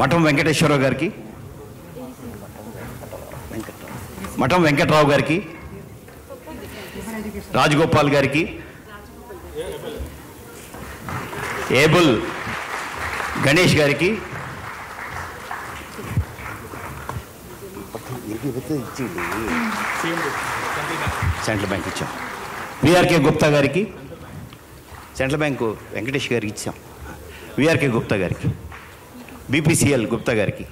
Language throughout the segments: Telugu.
మఠం వెంకటేశ్వరరావు గారికి, మఠం వెంకట్రావు గారికి, రాజగోపాల్ గారికి, ఏబుల్ గణేష్ గారికి, సెంట్రల్ బ్యాంక్ ఇచ్చాం. విఆర్కే గుప్తా గారికి, సెంట్రల్ బ్యాంకు వెంకటేష్ గారికి ఇచ్చాం. విఆర్కే గుప్తా గారికి, బీపీసీఎల్ గుప్తా గారికి,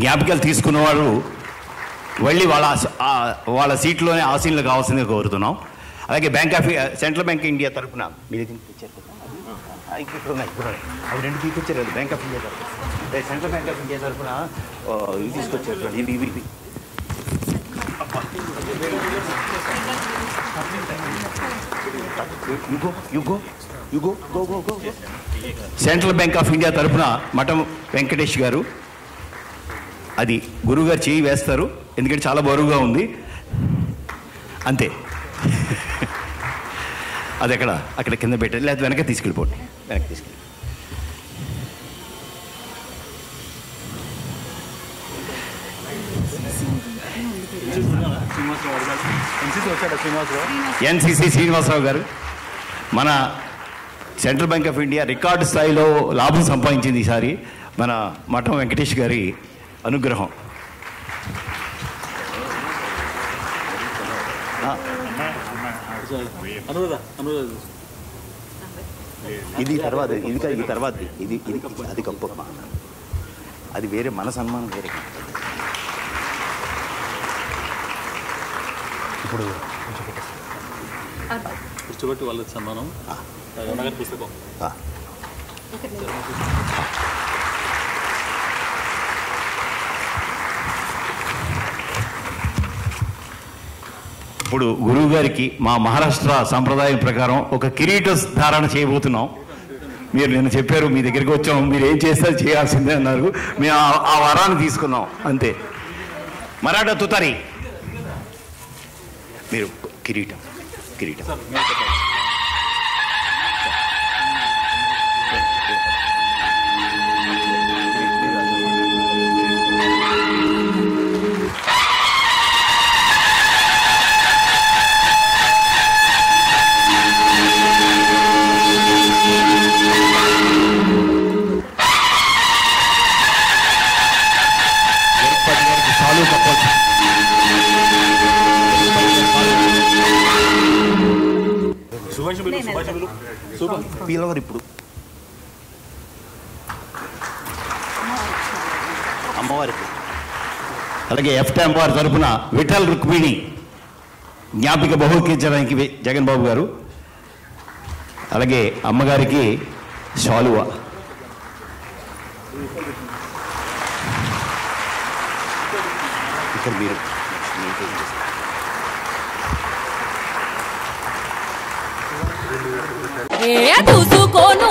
జ్ఞాపికలు తీసుకున్నవారు వెళ్ళి వాళ్ళ సీట్లోనే ఆసీనులు కావాల్సిందిగా కోరుతున్నాం. అలాగే bank of central bank India తరఫున మీరు ఇప్పుడు అవి రెండు తీసుకొచ్చారు. బ్యాంక్ ఆఫ్ ఇండియా తరఫున, సెంట్రల్ బ్యాంక్ ఆఫ్ ఇండియా తరఫున ఇవి తీసుకొచ్చారు. ఇవి సెంట్రల్ బ్యాంక్ ఆఫ్ ఇండియా తరఫున మఠం వెంకటేష్ గారు, అది గురువుగారు చేయి వేస్తారు ఎందుకంటే చాలా బరువుగా ఉంది అంతే. అది అక్కడ కింద పెట్టారు, లేకపోతే వెనక తీసుకెళ్ళిపోండి. వెనక్కి తీసుకెళ్ళి ఎన్సిసి శ్రీనివాసరావు గారు, మన central bank of India record స్థాయిలో లాభం సంపాదించింది ఈసారి. మన మఠం వెంకటేష్ గారి అనుగ్రహం. ఇది తర్వాత ఇది అది గొప్ప, అది వేరే, మన సన్మానం వేరే. ఇప్పుడు కూర్చోబెట్టి వాళ్ళ సన్మానం పుస్తకం. ఇప్పుడు గురువు గారికి మా మహారాష్ట్ర సాంప్రదాయం ప్రకారం ఒక కిరీట ధారణ చేయబోతున్నాం. మీరు నిన్న చెప్పారు, మీ దగ్గరికి వచ్చాం, మీరు ఏం చేస్తారు చేయాల్సిందే అన్నారు. మేము ఆ వరాన్ని తీసుకున్నాం అంతే. మరాఠా తుతారి, మీరు కిరీటం పీలవరు. ఇప్పుడు అమ్మవారికి, అలాగే ఎఫ్టామ్ వారి తరఫున విఠల్ రుక్మిణి జ్ఞాపిక బహుకరించడానికి జగన్ బాబు గారు, అలాగే అమ్మగారికి శాలువా. ఇక్కడ మీరు చూసుకోను